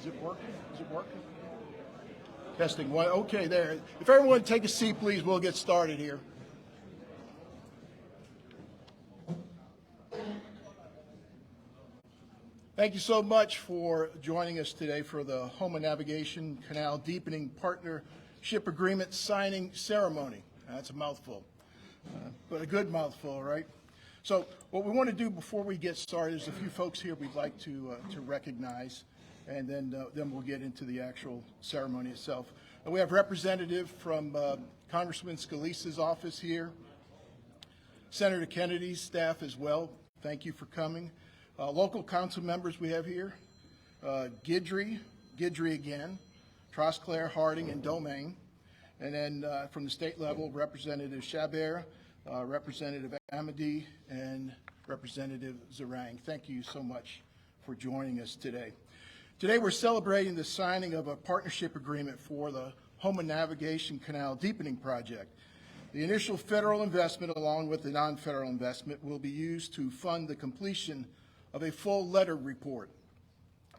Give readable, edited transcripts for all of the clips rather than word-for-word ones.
Is it working? Is it working? Testing one. Okay, there. If everyone would take a seat, please, we'll get started here. Thank you so much for joining us today for the Houma Navigation Canal Deepening Partnership Agreement signing ceremony. That's a mouthful, but a good mouthful, right? So what we want to do before we get started is a few folks here we'd like to recognize, and then we'll get into the actual ceremony itself. And we have representative from Congressman Scalise's office here, Senator Kennedy's staff as well. Thank you for coming. Local council members we have here, Guidry again, Trosclair, Harding, and Domain. And then from the state level, Representative Chabert, Representative Amity, and Representative Zarang. Thank you so much for joining us today. Today we're celebrating the signing of a partnership agreement for the Houma Navigation Canal Deepening Project. The initial federal investment, along with the non-federal investment, will be used to fund the completion of a full letter report.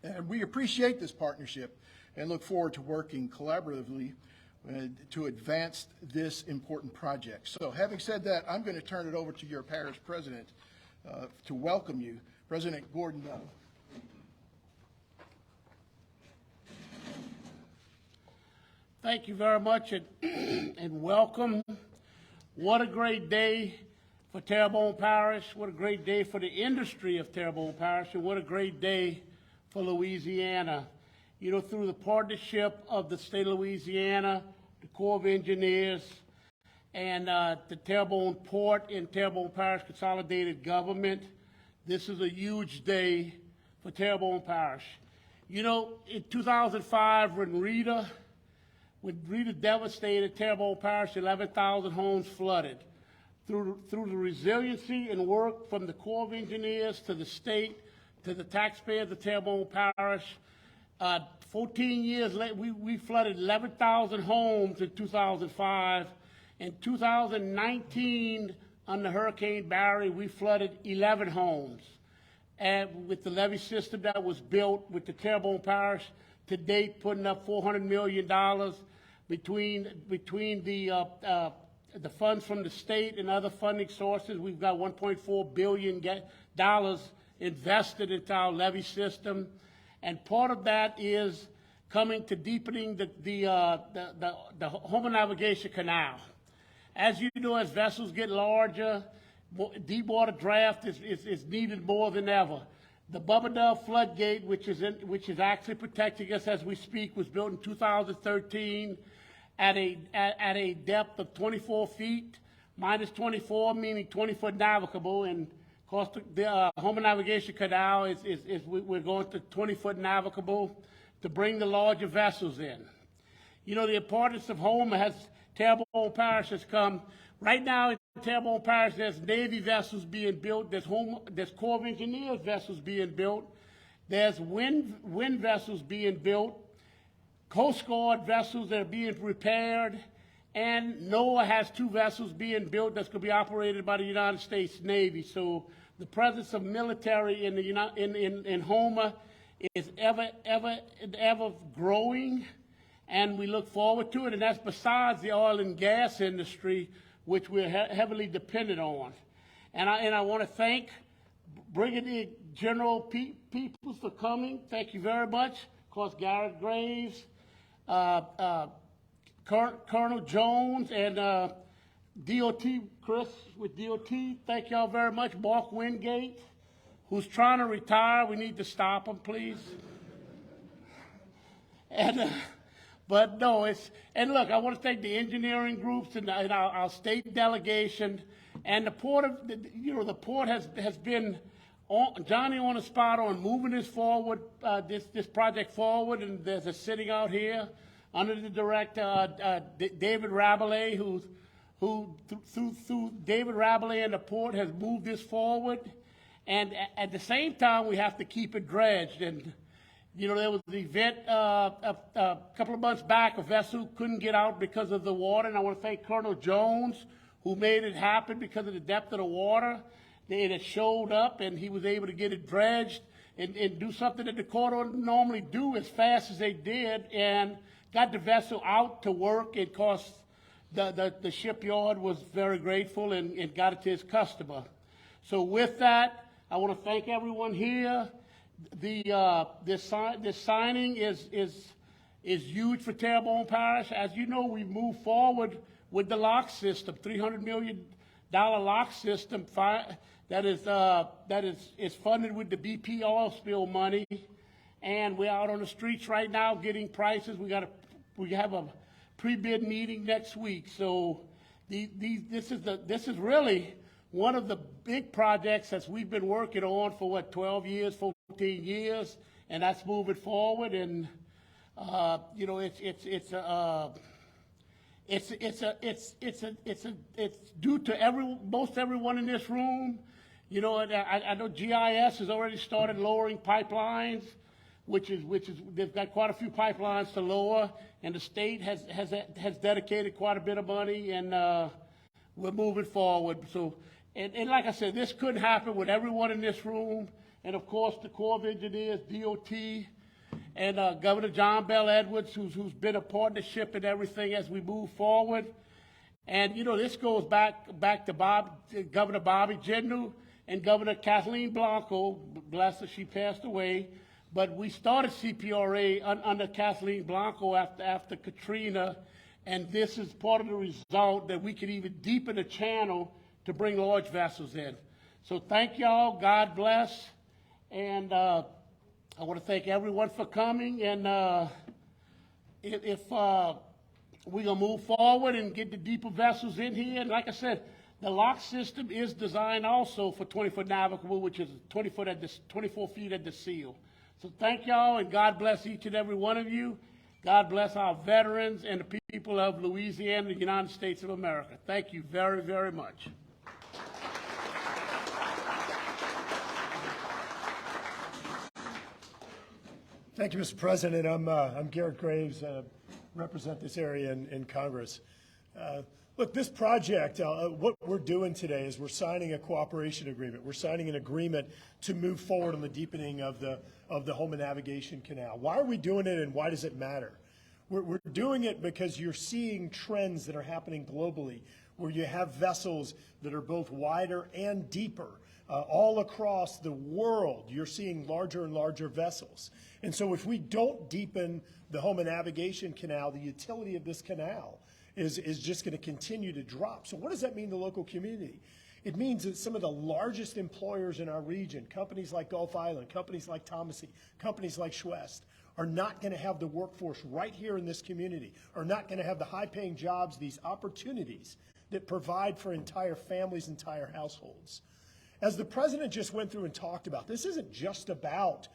And we appreciate this partnership and look forward to working collaboratively to advance this important project. So having said that, I'm going to turn it over to your parish president to welcome you, President Gordon Bell. Thank you very much and welcome. What a great day for Terrebonne Parish. What a great day for the industry of Terrebonne Parish, and what a great day for Louisiana. You know, through the partnership of the state of Louisiana, the Corps of Engineers, and the Terrebonne Port and Terrebonne Parish Consolidated Government, this is a huge day for Terrebonne Parish. You know, in 2005, when Rita devastated Terrebonne Parish, 11,000 homes flooded. Through the resiliency and work from the Corps of Engineers to the state to the taxpayers of Terrebonne Parish, 14 years later, we flooded 11,000 homes in 2005. In 2019, under Hurricane Barry, we flooded 11 homes. And with the levee system that was built with the Terrebonne Parish, to date putting up $400 million between the funds from the state and other funding sources. We've got $1.4 billion invested into our levee system, and part of that is coming to deepening the Houma Navigation Canal. As you know, as vessels get larger, deep water draft is needed more than ever. The Bubba Dove floodgate, which is actually protecting us as we speak, was built in 2013. At a depth of 24 feet, minus 24, meaning 20-foot navigable, and of course the Houma Navigation Canal we're going to 20-foot navigable to bring the larger vessels in. You know, the importance of Houma Terrebonne Parish has come. Right now in Terrebonne Parish, there's Navy vessels being built, there's Corps of Engineers vessels being built, there's wind vessels being built, Coast Guard vessels that are being repaired, and NOAA has 2 vessels being built that's going to be operated by the United States Navy. So the presence of military in Houma is ever growing, and we look forward to it. And that's besides the oil and gas industry, which we're heavily dependent on. And I want to thank Brigadier General Peoples for coming. Thank you very much. Of course, Garrett Graves, Colonel Jones, and DOT, Chris with DOT, thank y'all very much. Mark Wingate, who's trying to retire. We need to stop him, please. And but no, and look, I want to thank the engineering groups and our state delegation, and the port the port has been Johnny on the spot on moving this forward, this project forward, and there's a sitting out here under the director, David Rabelais, who through David Rabelais and the port has moved this forward. And at the same time, we have to keep it dredged. And, you know, there was an event a couple of months back, a vessel couldn't get out because of the water, and I want to thank Colonel Jones, who made it happen because of the depth of the water. It had showed up, and he was able to get it dredged. and do something that the Corps don't normally do as fast as they did, and got the vessel out to work. It cost the shipyard was very grateful and got it to its customer. So with that, I want to thank everyone here. This signing is huge for Terrebonne Parish. As you know, we moved forward with the lock system, $300 million lock system that is funded with the BP oil spill money, and we're out on the streets right now getting prices. We have a pre-bid meeting next week. So this is really one of the big projects that we've been working on for what, 12 years, 14 years, and that's moving forward. And you know, it's due to most everyone in this room. You know, I know GIS has already started lowering pipelines, which is they've got quite a few pipelines to lower, and the state has dedicated quite a bit of money, and we're moving forward. So, and like I said, this couldn't happen with everyone in this room, and of course the Corps of Engineers, DOT, and Governor John Bell Edwards, who's been a partnership in everything as we move forward. And you know, this goes back to Governor Bobby Jindal and Governor Kathleen Blanco. Bless her, she passed away. But we started CPRA under Kathleen Blanco after Katrina, and this is part of the result that we could even deepen the channel to bring large vessels in. So thank y'all. God bless. And I want to thank everyone for coming. And if we're going to move forward and get the deeper vessels in here, and like I said, the lock system is designed also for 20-foot navigable, which is 24 feet at the seal. So thank y'all, and God bless each and every one of you. God bless our veterans and the people of Louisiana, the United States of America. Thank you very, very much. Thank you, Mr. President. I'm Garrett Graves, represent this area in Congress. Look, this project, what we're doing today is we're signing a cooperation agreement. We're signing an agreement to move forward on the deepening of the Houma Navigation Canal. Why are we doing it, and why does it matter? We're doing it because you're seeing trends that are happening globally, where you have vessels that are both wider and deeper. All across the world, you're seeing larger and larger vessels. And so if we don't deepen the Houma Navigation Canal, the utility of this canal is just going to continue to drop. So what does that mean to the local community? It means that some of the largest employers in our region, companies like Gulf Island, companies like Thomasy, companies like Schwest, are not going to have the workforce right here in this community, are not going to have the high-paying jobs, these opportunities that provide for entire families, entire households. As the president just went through and talked about, this isn't just about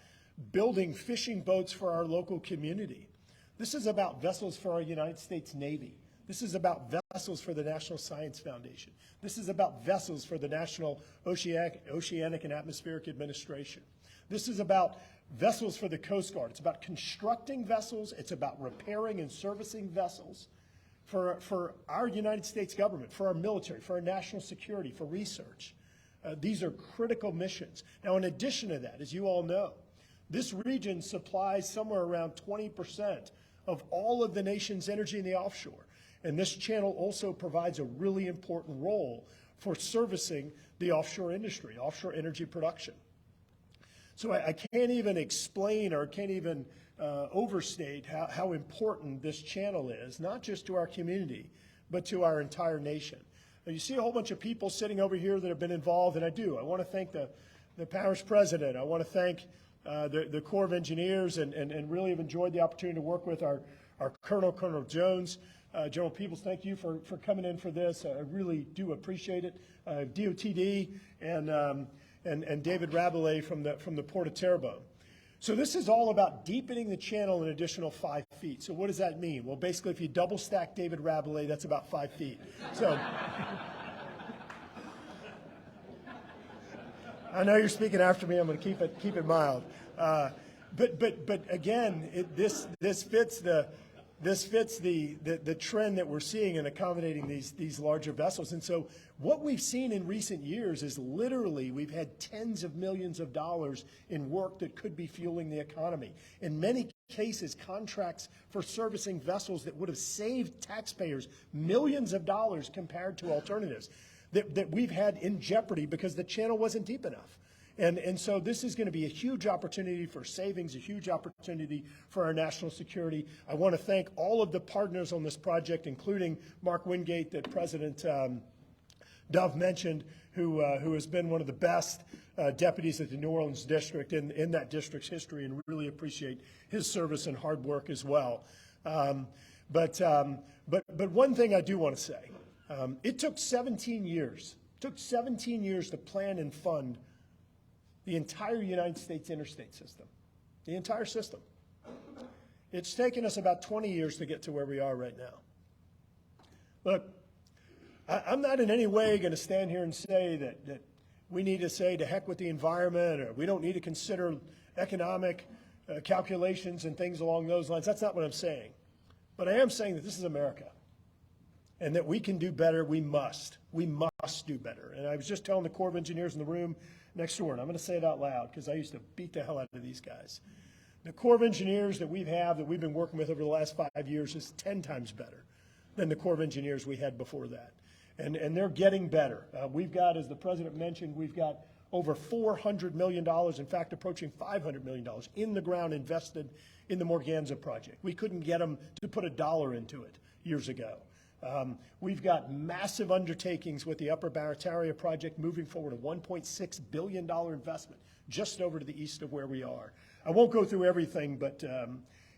building fishing boats for our local community. This is about vessels for our United States Navy. This is about vessels for the National Science Foundation. This is about vessels for the National Oceanic and Atmospheric Administration. This is about vessels for the Coast Guard. It's about constructing vessels. It's about repairing and servicing vessels for our United States government, for our military, for our national security, for research. These are critical missions. Now, in addition to that, as you all know, this region supplies somewhere around 20% of all of the nation's energy in the offshore. And this channel also provides a really important role for servicing the offshore industry, offshore energy production. So I can't even explain or can't even overstate how important this channel is, not just to our community, but to our entire nation. Now, you see a whole bunch of people sitting over here that have been involved, and I do. I want to thank the parish president. I want to thank the Corps of Engineers, and really have enjoyed the opportunity to work with our Colonel Jones. General Peebles, thank you for coming in for this. I really do appreciate it. DOTD and David Rabelais from the Port of Terrebonne. So this is all about deepening the channel an additional 5 feet. So what does that mean? Well, basically, if you double stack David Rabelais, that's about 5 feet. So I know you're speaking after me. I'm going to keep it mild. But again, this fits this fits the trend that we're seeing in accommodating these larger vessels. And so what we've seen in recent years is literally we've had tens of millions of dollars in work that could be fueling the economy. In many cases, contracts for servicing vessels that would have saved taxpayers millions of dollars compared to alternatives that we've had in jeopardy because the channel wasn't deep enough. And so this is going to be a huge opportunity for savings, a huge opportunity for our national security. I want to thank all of the partners on this project, including Mark Wingate, that President Dove mentioned, who has been one of the best deputies at the New Orleans district in that district's history, and really appreciate his service and hard work as well. But one thing I do want to say, it took 17 years. It took 17 years to plan and fund the entire United States interstate system, the entire system. It's taken us about 20 years to get to where we are right now. Look, I'm not in any way going to stand here and say that we need to say to heck with the environment, or we don't need to consider economic calculations and things along those lines. That's not what I'm saying. But I am saying that this is America, and that we can do better. We must do better. And I was just telling the Corps of Engineers in the room next door, and I'm going to say it out loud because I used to beat the hell out of these guys. The Corps of Engineers that we've been working with over the last 5 years is 10 times better than the Corps of Engineers we had before that. And they're getting better. We've got, as the President mentioned, we've got over $400 million, in fact, approaching $500 million in the ground invested in the Morganza project. We couldn't get them to put a dollar into it years ago. We've got massive undertakings with the Upper Barataria project moving forward, a $1.6 billion investment just over to the east of where we are. I won't go through everything, but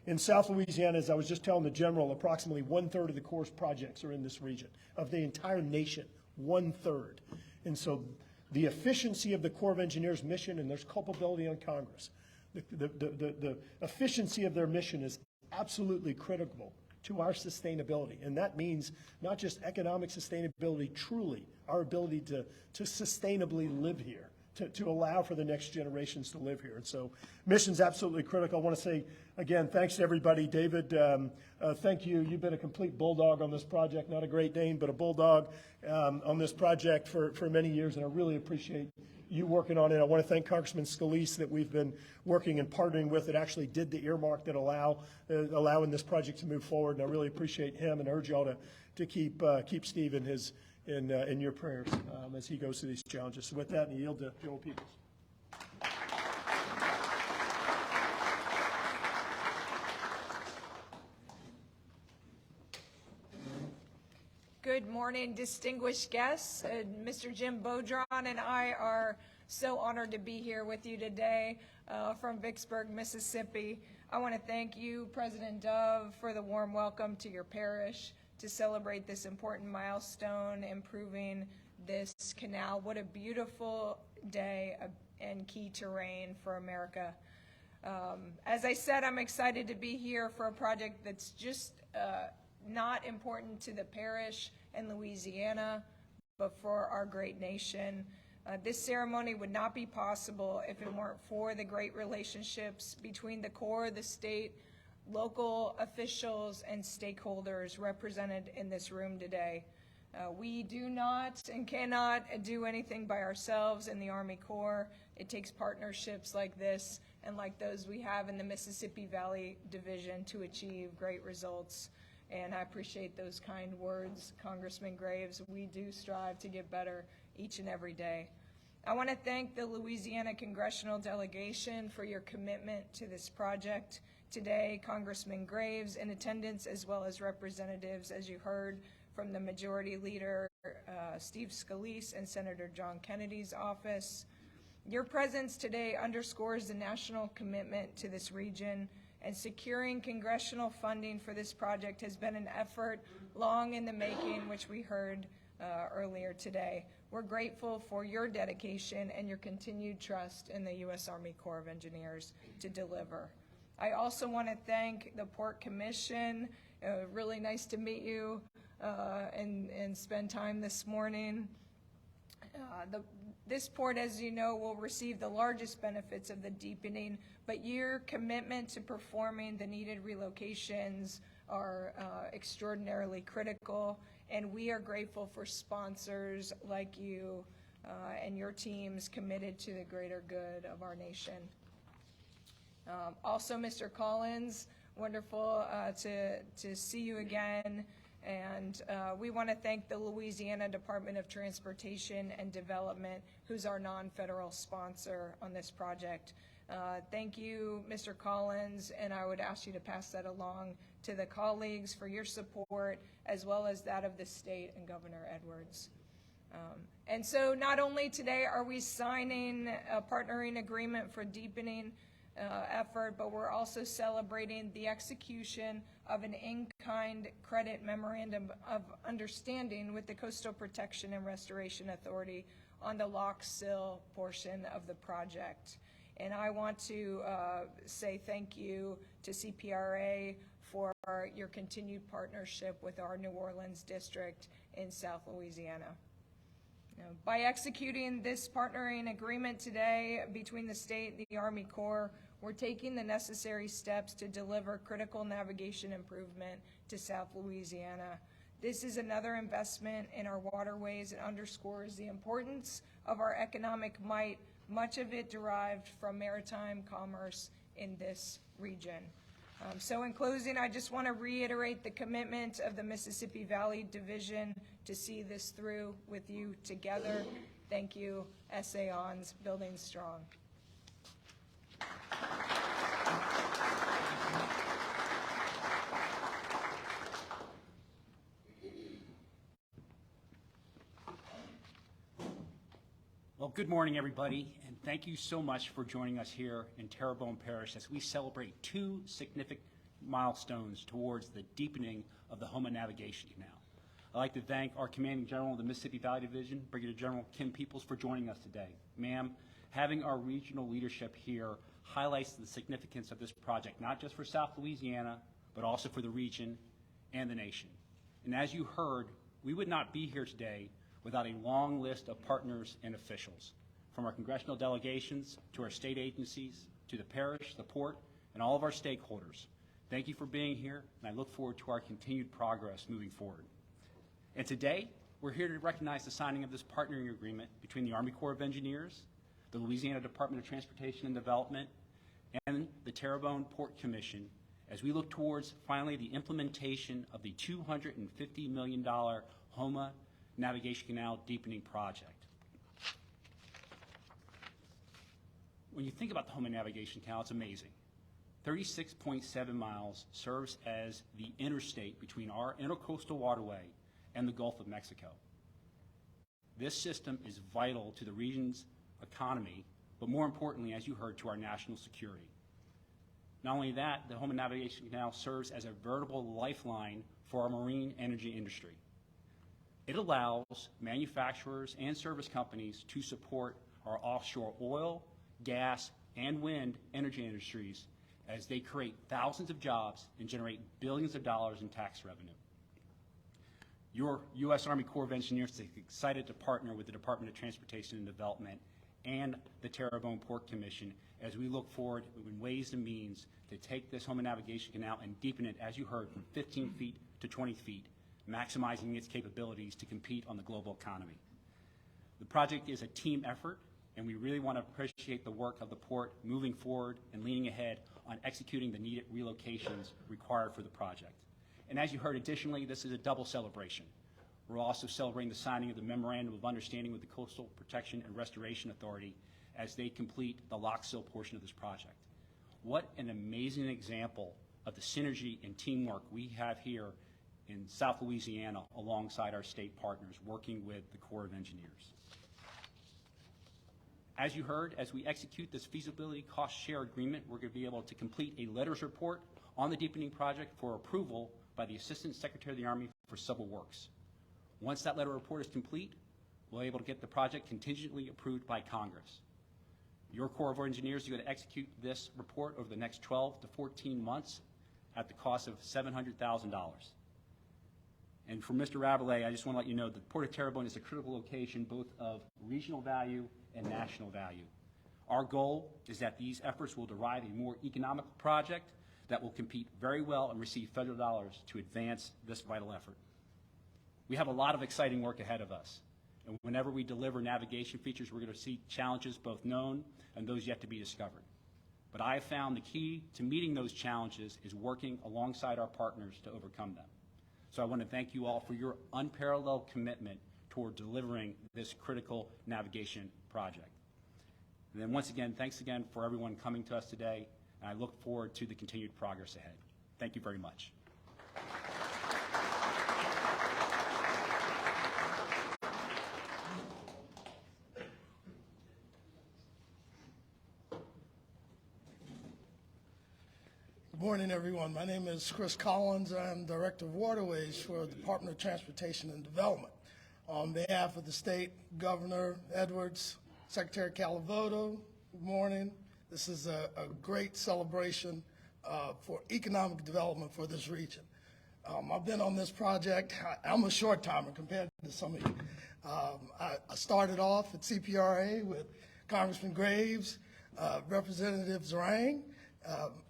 in South Louisiana, as I was just telling the General, approximately 1/3 of the Corps' projects are in this region. Of the entire nation, 1/3. And so the efficiency of the Corps of Engineers' mission, and there's culpability on Congress, the efficiency of their mission is absolutely critical to our sustainability. And that means not just economic sustainability, truly our ability to sustainably live here, to allow for the next generations to live here. And so mission's absolutely critical. I want to say, again, thanks to everybody. David, thank you. You've been a complete bulldog on this project, not a Great Dane, but a bulldog on this project for many years, and I really appreciate you working on it. I want to thank Congressman Scalise that we've been working and partnering with that actually did the earmark that allowing this project to move forward, and I really appreciate him and urge y'all to keep Steve in your prayers as he goes through these challenges. So with that, I yield to Joel Peoples. Good morning, distinguished guests. Mr. Jim Beaudron and I are so honored to be here with you today from Vicksburg, Mississippi. I want to thank you, President Dove, for the warm welcome to your parish to celebrate this important milestone, improving this canal. What a beautiful day and key terrain for America. As I said, I'm excited to be here for a project that's just not important to the parish and Louisiana, but for our great nation. This ceremony would not be possible if it weren't for the great relationships between the Corps, the state, local officials, and stakeholders represented in this room today. We do not and cannot do anything by ourselves in the Army Corps. It takes partnerships like this and like those we have in the Mississippi Valley Division to achieve great results. And I appreciate those kind words, Congressman Graves. We do strive to get better each and every day. I want to thank the Louisiana Congressional Delegation for your commitment to this project. Today, Congressman Graves in attendance, as well as representatives, as you heard, from the Majority Leader, Steve Scalise, and Senator John Kennedy's office. Your presence today underscores the national commitment to this region, and securing congressional funding for this project has been an effort long in the making, which we heard earlier today. We're grateful for your dedication and your continued trust in the U.S. Army Corps of Engineers to deliver. I also want to thank the Port Commission. Really nice to meet you and spend time this morning. This port, as you know, will receive the largest benefits of the deepening, but your commitment to performing the needed relocations are extraordinarily critical, and we are grateful for sponsors like you and your teams committed to the greater good of our nation. Also, Mr. Collins, wonderful to see you again. And we want to thank the Louisiana Department of Transportation and Development, who's our non-federal sponsor on this project. Thank you, Mr. Collins, and I would ask you to pass that along to the colleagues for your support, as well as that of the state and Governor Edwards. And so not only today are we signing a partnering agreement for deepening effort, but we're also celebrating the execution of an in-kind credit memorandum of understanding with the Coastal Protection and Restoration Authority on the Lock Sill portion of the project. And I want to say thank you to CPRA for your continued partnership with our New Orleans district in South Louisiana. By executing this partnering agreement today between the state and the Army Corps, we're taking the necessary steps to deliver critical navigation improvement to South Louisiana. This is another investment in our waterways and underscores the importance of our economic might, much of it derived from maritime commerce in this region. So in closing, I just want to reiterate the commitment of the Mississippi Valley Division to see this through with you together. Thank you, S.A. ONS, Building Strong. Well, good morning, everybody, and thank you so much for joining us here in Terrebonne Parish as we celebrate two significant milestones towards the deepening of the Houma Navigation Canal. I'd like to thank our Commanding General of the Mississippi Valley Division, Brigadier General Kim Peoples, for joining us today. Ma'am, having our regional leadership here highlights the significance of this project, not just for South Louisiana, but also for the region and the nation. And as you heard, we would not be here today without a long list of partners and officials, from our congressional delegations to our state agencies, to the parish, the port, and all of our stakeholders. Thank you for being here, and I look forward to our continued progress moving forward. And today, we're here to recognize the signing of this partnering agreement between the Army Corps of Engineers, the Louisiana Department of Transportation and Development, and the Terrebonne Port Commission, as we look towards finally the implementation of the $250 million Houma Navigation Canal Deepening Project. When you think about the Houma Navigation Canal, it's amazing. 36.7 miles serves as the interstate between our intercoastal waterway and the Gulf of Mexico. This system is vital to the region's economy, but more importantly, as you heard, to our national security. Not only that, the Houma Navigation Canal serves as a veritable lifeline for our marine energy industry. It allows manufacturers and service companies to support our offshore oil, gas, and wind energy industries as they create thousands of jobs and generate billions of dollars in tax revenue. Your U.S. Army Corps of Engineers is excited to partner with the Department of Transportation and Development and the Terrebonne Port Commission as we look forward in ways and means to take this Houma Navigation Canal and deepen it, as you heard, from 15 feet to 20 feet, maximizing its capabilities to compete on the global economy. The project is a team effort, and we really want to appreciate the work of the port moving forward and leaning ahead on executing the needed relocations required for the project. And as you heard, additionally, this is a double celebration. We're also celebrating the signing of the Memorandum of Understanding with the Coastal Protection and Restoration Authority as they complete the Lock Sill portion of this project. What an amazing example of the synergy and teamwork we have here in South Louisiana alongside our state partners working with the Corps of Engineers. As you heard, as we execute this feasibility cost share agreement, we're going to be able to complete a letters report on the deepening project for approval by the Assistant Secretary of the Army for Civil Works. Once that letter report is complete, we'll be able to get the project contingently approved by Congress. Your Corps of Engineers is going to execute this report over the next 12 to 14 months at the cost of $700,000. And for Mr. Rabelais, I just want to let you know that the Port of Terrebonne is a critical location both of regional value and national value. Our goal is that these efforts will derive a more economical project that will compete very well and receive federal dollars to advance this vital effort. We have a lot of exciting work ahead of us, and whenever we deliver navigation features, we're going to see challenges both known and those yet to be discovered. But I have found the key to meeting those challenges is working alongside our partners to overcome them. So I want to thank you all for your unparalleled commitment toward delivering this critical navigation project. And then once again, thanks again for everyone coming to us today, and I look forward to the continued progress ahead. Thank you very much. Good morning, everyone. My name is Chris Collins. I'm Director of Waterways for the Department of Transportation and Development. On behalf of the state, Governor Edwards, Secretary Calavoto, good morning. This is a great celebration for economic development for this region. I've been on this project. I'm a short timer compared to some of you. I started off at CPRA with Congressman Graves, Representative Zarang.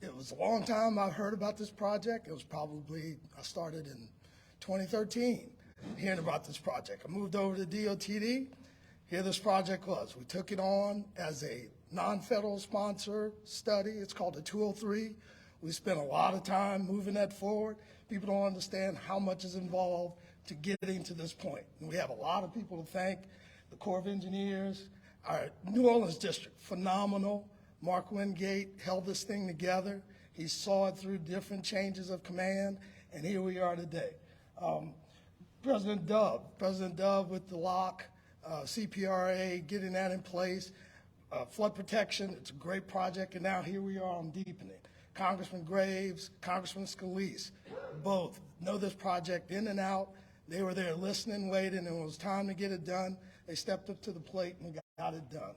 It was a long time I heard about this project. It was probably, I started in 2013 hearing about this project. I moved over to DOTD. Here this project was. We took it on as a non-federal sponsor study. It's called the 203. We spent a lot of time moving that forward. People don't understand how much is involved to getting to this point. And we have a lot of people to thank. The Corps of Engineers, our New Orleans district, phenomenal. Mark Wingate held this thing together. He saw it through different changes of command, and here we are today. President Dove with the lock, CPRA, getting that in place, flood protection, it's a great project, and now here we are on deepening. Congressman Graves, Congressman Scalise, both know this project in and out. They were there listening, waiting, and when it was time to get it done, they stepped up to the plate and got it done.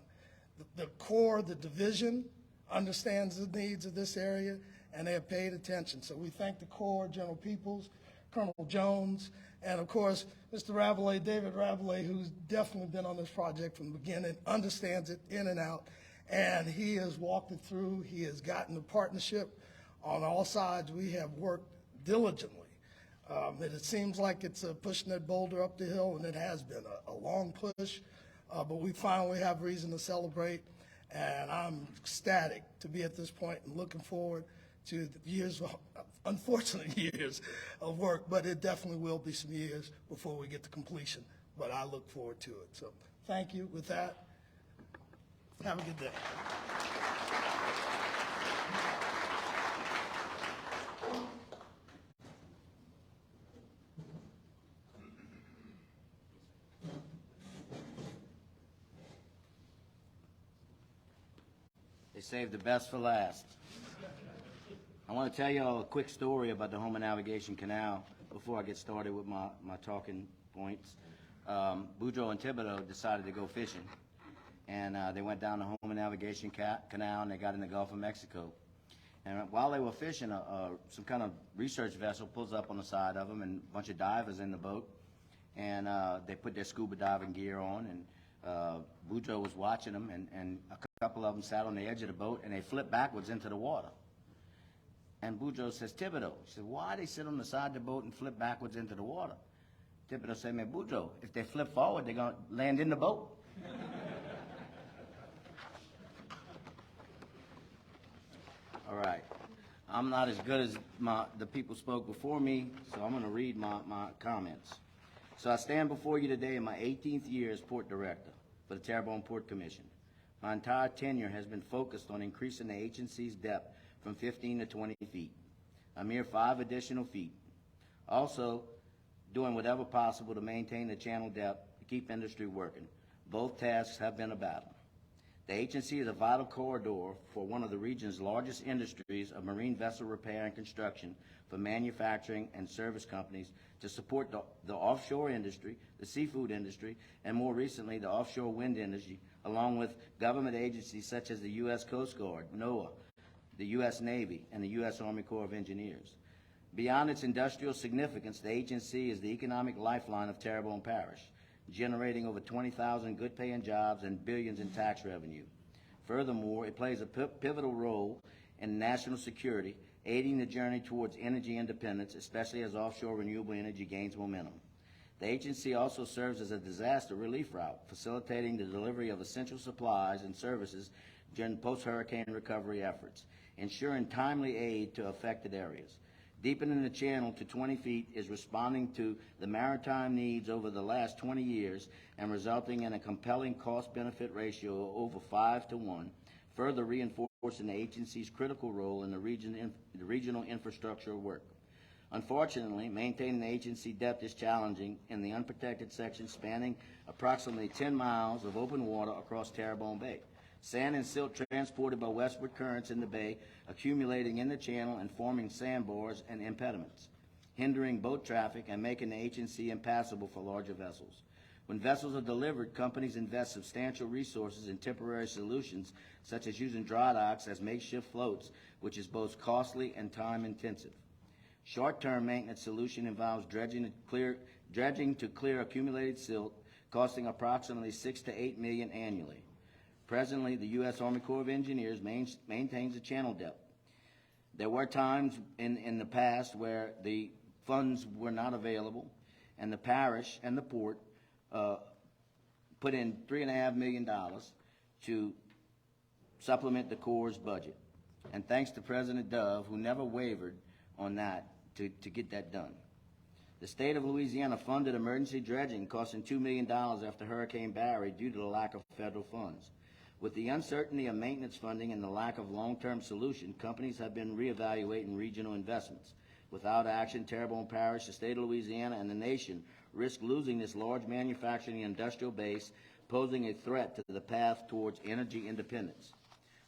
The Corps, the division, understands the needs of this area, and they have paid attention. So we thank the Corps, General Peoples, Colonel Jones, and of course, Mr. Rabelais, David Rabelais, who's definitely been on this project from the beginning, understands it in and out, and he has walked it through. He has gotten the partnership on all sides. We have worked diligently. It seems like it's pushing that boulder up the hill, and it has been a long push, but we finally have reason to celebrate, and I'm ecstatic to be at this point and looking forward to the years, unfortunate years of work, but it definitely will be some years before we get to completion, but I look forward to it. So thank you. With that, have a good day. They saved the best for last. I want to tell you all a quick story about the Houma Navigation Canal before I get started with my talking points. Boudreaux and Thibodeau decided to go fishing, and they went down the Houma Navigation Canal and they got in the Gulf of Mexico. And while they were fishing, some kind of research vessel pulls up on the side of them, and a bunch of divers in the boat, and they put their scuba diving gear on, and Boudreaux was watching them, and a couple of them sat on the edge of the boat, and they flipped backwards into the water. And Boudreaux says, Thibodeau, he said, why they sit on the side of the boat and flip backwards into the water? Thibodeau said, man, Boudreaux, if they flip forward, they're going to land in the boat. All right. I'm not as good as the people spoke before me, so I'm going to read my comments. So I stand before you today in my 18th year as Port Director for the Terrebonne Port Commission. My entire tenure has been focused on increasing the agency's depth from 15 to 20 feet, a mere 5 additional feet. Also, doing whatever possible to maintain the channel depth to keep industry working. Both tasks have been a battle. The agency is a vital corridor for one of the region's largest industries of marine vessel repair and construction for manufacturing and service companies to support the offshore industry, the seafood industry, and more recently the offshore wind industry, along with government agencies such as the U.S. Coast Guard, NOAA, the U.S. Navy, and the U.S. Army Corps of Engineers. Beyond its industrial significance, the agency is the economic lifeline of Terrebonne Parish, generating over 20,000 good-paying jobs and billions in tax revenue. Furthermore, it plays a pivotal role in national security aiding the journey towards energy independence, especially as offshore renewable energy gains momentum. The agency also serves as a disaster relief route, facilitating the delivery of essential supplies and services during post-hurricane recovery efforts, ensuring timely aid to affected areas. Deepening the channel to 20 feet is responding to the maritime needs over the last 20 years and resulting in a compelling cost-benefit ratio of over 5 to 1, further reinforcing the agency's critical role in the regional infrastructure work. Unfortunately, maintaining the agency depth is challenging in the unprotected section spanning approximately 10 miles of open water across Terrebonne Bay. Sand and silt transported by westward currents in the bay, accumulating in the channel and forming sandbars and impediments, hindering boat traffic and making the agency impassable for larger vessels. When vessels are delivered, companies invest substantial resources in temporary solutions, such as using dry docks as makeshift floats, which is both costly and time-intensive. Short-term maintenance solution involves dredging to clear accumulated silt, costing approximately $6 to $8 million annually. Presently, the U.S. Army Corps of Engineers maintains a channel depth. There were times in the past where the funds were not available, and the parish and the port put in $3.5 million to supplement the Corps' budget. And thanks to President Dove, who never wavered on that to get that done. The state of Louisiana funded emergency dredging costing $2 million after Hurricane Barry due to the lack of federal funds. With the uncertainty of maintenance funding and the lack of long-term solution, companies have been reevaluating regional investments. Without action, Terrebonne Parish, the state of Louisiana, and the nation risk losing this large manufacturing and industrial base, posing a threat to the path towards energy independence.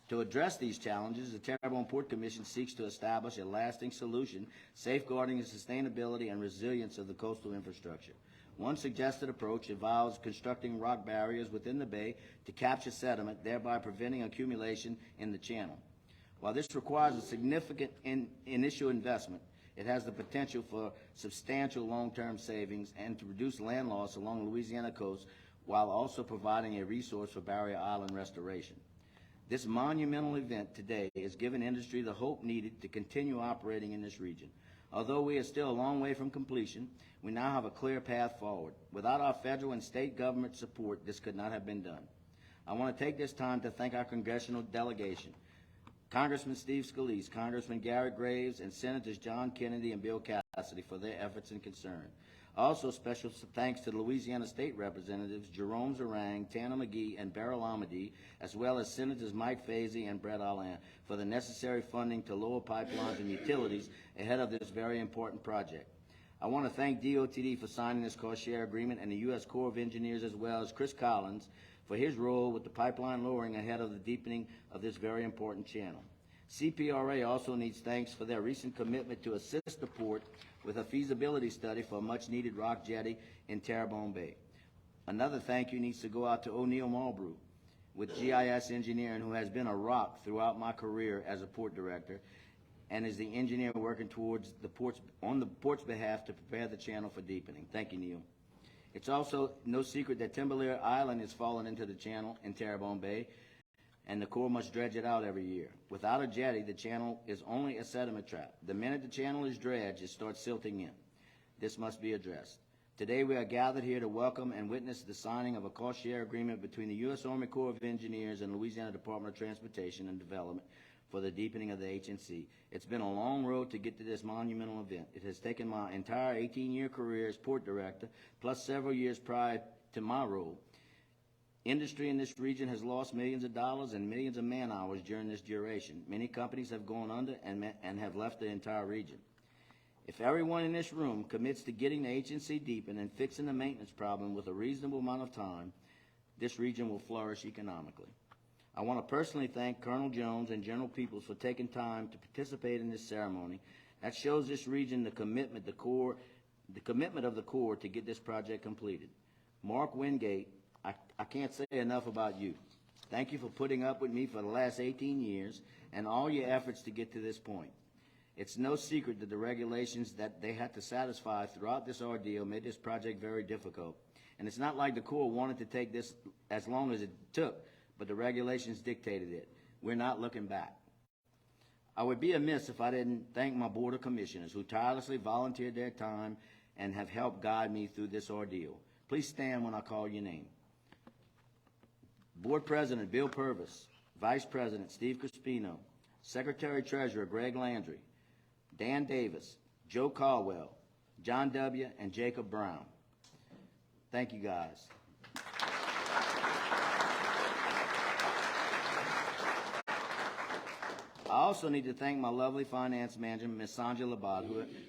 To address these challenges, the Terrebonne Port Commission seeks to establish a lasting solution, safeguarding the sustainability and resilience of the coastal infrastructure. One suggested approach involves constructing rock barriers within the bay to capture sediment, thereby preventing accumulation in the channel. While this requires a significant initial investment, it has the potential for substantial long-term savings and to reduce land loss along the Louisiana coast, while also providing a resource for barrier island restoration. This monumental event today has given industry the hope needed to continue operating in this region. Although we are still a long way from completion, we now have a clear path forward. Without our federal and state government support, this could not have been done. I want to take this time to thank our congressional delegation, Congressman Steve Scalise, Congressman Garrett Graves, and Senators John Kennedy and Bill Cassidy for their efforts and concern. Also, special thanks to the Louisiana State Representatives Jerome Zarang, Tanner McGee, and Beryl Amedee, as well as Senators Mike Fazee and Brett Allen for the necessary funding to lower pipelines and utilities ahead of this very important project. I want to thank DOTD for signing this cost share agreement and the U.S. Corps of Engineers, as well as Chris Collins for his role with the pipeline lowering ahead of the deepening of this very important channel. CPRA also needs thanks for their recent commitment to assist the port with a feasibility study for a much-needed rock jetty in Terrebonne Bay. Another thank you needs to go out to O'Neill Marlbrew with GIS Engineering, who has been a rock throughout my career as a port director and is the engineer working towards the port's, on the port's behalf to prepare the channel for deepening. Thank you, Neil. It's also no secret that Timberlair Island has fallen into the channel in Terrebonne Bay, and the Corps must dredge it out every year. Without a jetty, the channel is only a sediment trap. The minute the channel is dredged, it starts silting in. This must be addressed. Today we are gathered here to welcome and witness the signing of a cost-share agreement between the U.S. Army Corps of Engineers and Louisiana Department of Transportation and Development for the deepening of the HNC. It's been a long road to get to this monumental event. It has taken my entire 18-year career as port director, plus several years prior to my role. Industry in this region has lost millions of dollars and millions of man-hours during this duration. Many companies have gone under and have left the entire region. If everyone in this room commits to getting the HNC deepened and fixing the maintenance problem with a reasonable amount of time, this region will flourish economically. I want to personally thank Colonel Jones and General Peoples for taking time to participate in this ceremony. That shows this region the commitment of the Corps to get this project completed. Mark Wingate, I can't say enough about you. Thank you for putting up with me for the last 18 years and all your efforts to get to this point. It's no secret that the regulations that they had to satisfy throughout this ordeal made this project very difficult. And it's not like the Corps wanted to take this as long as it took, but the regulations dictated it. We're not looking back. I would be amiss if I didn't thank my Board of Commissioners who tirelessly volunteered their time and have helped guide me through this ordeal. Please stand when I call your name. Board President Bill Purvis, Vice President Steve Crispino, Secretary Treasurer Greg Landry, Dan Davis, Joe Caldwell, John W., and Jacob Brown. Thank you, guys. I also need to thank my lovely finance manager, Ms. Sandra Labat,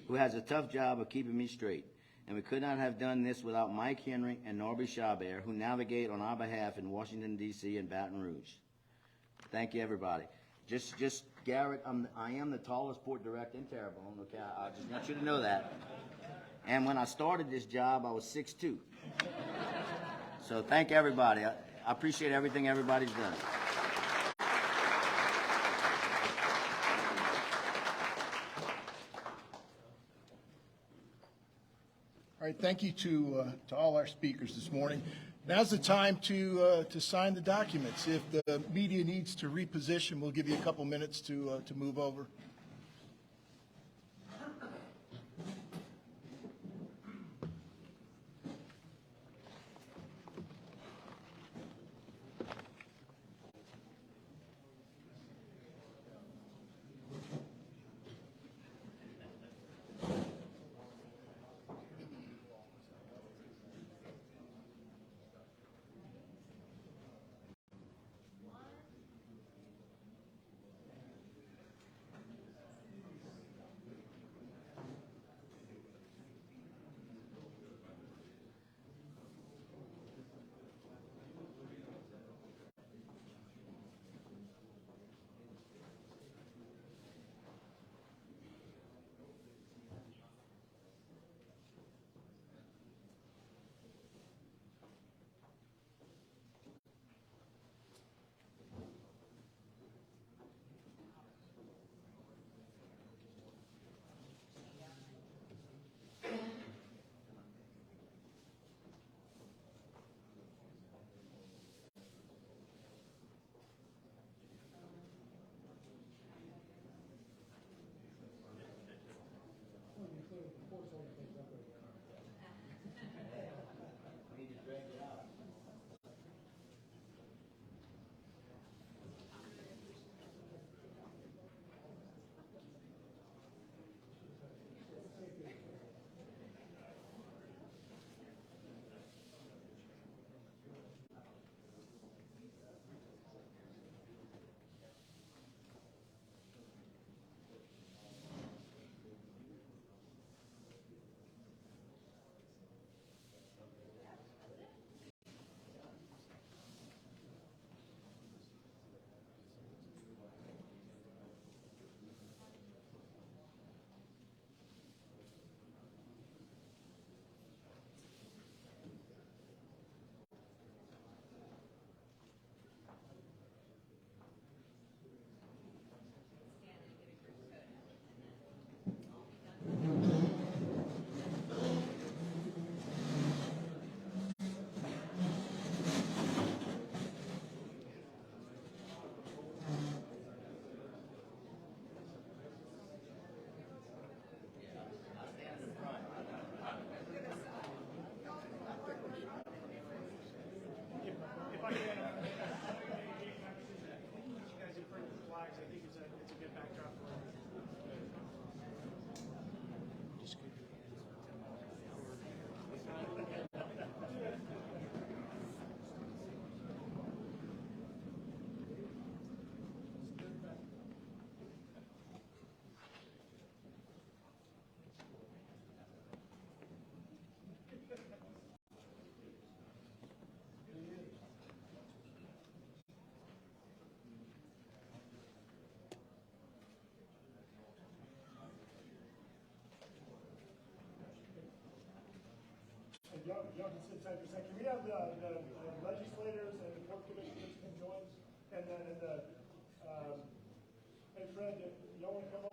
who has a tough job of keeping me straight. And we could not have done this without Mike Henry and Norby Chabert, who navigate on our behalf in Washington, D.C. and Baton Rouge. Thank you, everybody. Just Garrett, I am the tallest port director in Terrebonne, okay? I just want you to know that. And when I started this job, I was 6'2". So thank everybody. I appreciate everything everybody's done. All right, thank you to all our speakers this morning. Now's the time to sign the documents. If the media needs to reposition, we'll give you a couple minutes to move over. Y'all can sit tight for a second. Can we have the legislators and the port commissioners can join? And then, hey Fred, y'all want to come